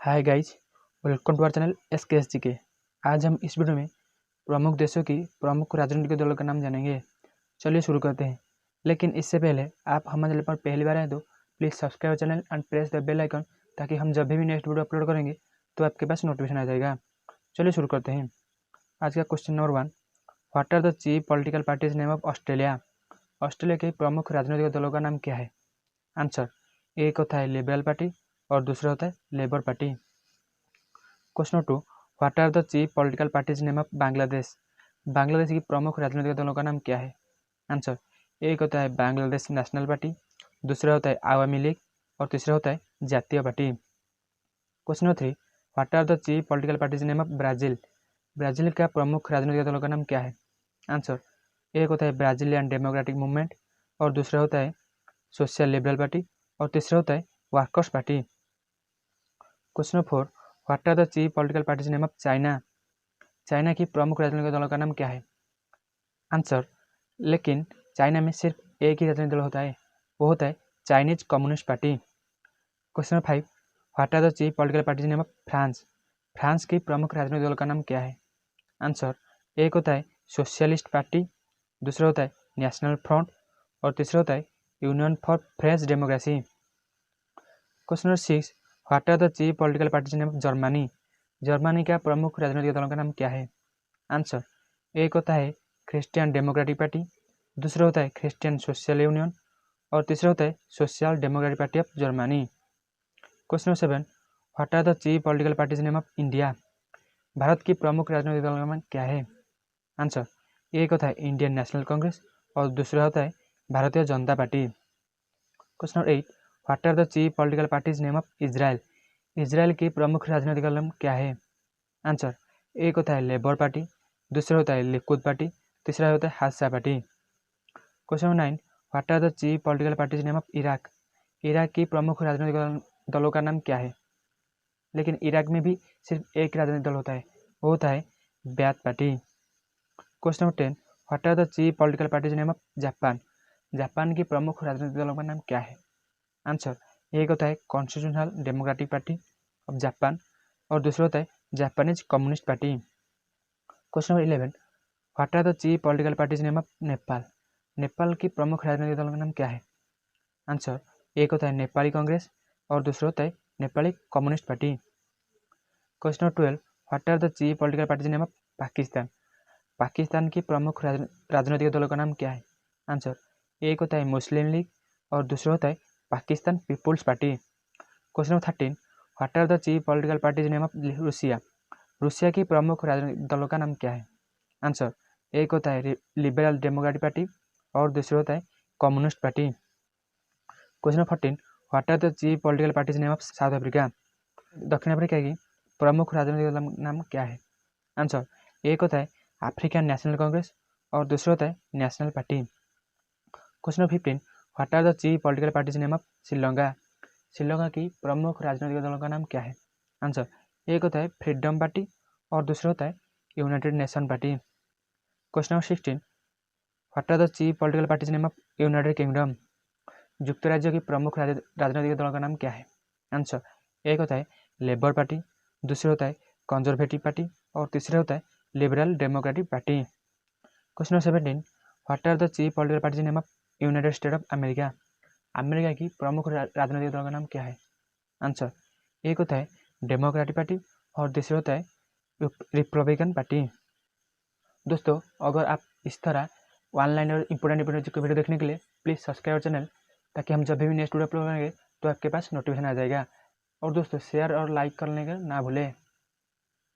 Hi guys, welcome to our channel SKSG के। आज हम इस वीडियो में प्रमुख देशों की प्रमुख राजनीतिक दलों का नाम जानेंगे। चलिए शुरू करते हैं। लेकिन इससे पहले आप हमारे चैनल पर पहली बार आए तो please subscribe channel and press the bell icon, ताकि हम जब भी नेक्स्ट वीडियो अपलोड करेंगे तो आपके पास नोटिफिकेशन आ जाएगा। चलिए शुरू करते हैं। आज का question number 1, what are the chief political parties name of Australia? Australia के प्रमुख राजनीतिक दलों का नाम क्या है? आंसर, एक होता है लिबरल पार्टी और दूसरा होता है labour party. Question 2, what are the chief political parties name of Bangladesh? Bangladesh की प्रमुख राजनीतिक दलों का नाम क्या है? आंसर, एक होता है बांग्लादेश नेशनल पार्टी, दूसरा होता है आवामी लीग और तीसरा होता है Jatiya party. Question number 3, what are the chief political parties name of Brazil? Brazil का प्रमुख राजनीतिक दलों का नाम क्या है? आंसर, एक होता है ब्राज़ीलियन डेमोक्रेटिक मूवमेंट और दूसरा होता है सोशल लिबरल पार्टी और तीसरा होता है workers party. Question number 4, what are the chief political parties name of China? China की प्रमुख राजनीतिक दलों का नाम क्या है? आंसर, लेकिन चाइना में सिर्फ एक ही राजनीतिक दल होता है, वो होता है Chinese communist party. Question number 5, what are the chief political parties name of France? France की प्रमुख राजनीतिक दल का नाम क्या है? आंसर, एक होता है सोशलिस्ट पार्टी, दूसरा होता है नेशनल फ्रंट और तीसरा होता है union for French democracy. Question number 6, what are the chief political parties name of Germany? Germany का प्रमुख राजनीतिक दलों का नाम क्या है? आंसर, एक होता है क्रिश्चियन डेमोक्रेटिक पार्टी, दूसरा होता है क्रिश्चियन सोशल यूनियन और तीसरा होता है social democratic party of Germany. Question number 7, what are the chief political parties name of India? Bharat की प्रमुख राजनीतिक दलों का नाम क्या है? आंसर, एक होता है इंडियन नेशनल कांग्रेस और दूसरा होता है Bharatiya Janata party. Question number 8, what are the chief political parties name of Israel? Israel की प्रमुख राजनीतिक दल क्या है? आंसर, एक होता है लेबर पार्टी, दूसरा होता है लिकुद पार्टी, तीसरा होता है Hadash party. Question number 9, what are the chief political parties name of Iraq? Iraq की प्रमुख राजनीतिक दलों का नाम क्या है? लेकिन इराक में भी सिर्फ एक राजनीतिक दल होता है, वो होता है Baath party. Question number 10, what are the chief political parties name of Japan? Japan की प्रमुख राजनीतिक दलों का नाम क्या है? आंसर, एक होता है constitutional democratic party of Japan और दूसरा होता है Japanese communist party. Question number 11, what are the chief political parties name of Nepal? Nepal की प्रमुख राजनीतिक दलों का नाम क्या है? आंसर, एक होता है नेपाली कांग्रेस और दूसरा होता है Nepali communist party. Question number 12, what are the chief political parties name of Pakistan? Pakistan की प्रमुख राजनीतिक दलों का नाम क्या है? आंसर, एक होता है मुस्लिम लीग और दूसरा होता है Pakistan peoples party. Question number 13, what are the chief political parties name of Russia? Russia की प्रमुख राजनीतिक दलों का नाम क्या है? आंसर, एक होता है लिबरल डेमोक्रेटिक पार्टी और दूसरा होता है communist party. Question number 14, what are the chief political parties name of South Africa? दक्षिण अफ्रीका की प्रमुख राजनीतिक दल नाम क्या है? आंसर, एक होता है अफ्रीकन नेशनल कांग्रेस और दूसरा होता है national party. Question number 15, what are the chief political parties name of Sri Lanka? Sri Lanka की प्रमुख राजनीतिक दलों का नाम क्या है? आंसर, एक होता है फ्रीडम पार्टी और दूसरा होता है united nation party. Question number 16, what are the chief political parties name of United Kingdom? युक्त राज्य की प्रमुख राजनीतिक दलों का नाम क्या है? आंसर, एक होता है लेबर पार्टी, दूसरा होता है कंजर्वेटिव पार्टी और तीसरा होता है liberal democratic party. Question number 17, what are the chief political parties name of United State of America? America की प्रमुख राजनीतिक दलों का नाम क्या है? आंसर, एक होता है डेमोक्रेटिक पार्टी और दूसरा होता है रिपब्लिकन पार्टी। दोस्तों, अगर आप इस तरह ऑनलाइन और इंपॉर्टेंट वीडियो देखने के लिए प्लीज़ सब्सक्राइब चैनल, ताकि हम जब भी नेक्स्ट वीडियो अपलोड करेंगे तो आपके पास नोटिफिकेशन आ जाएगा। और दोस्तों, शेयर और लाइक करने का ना भूलें।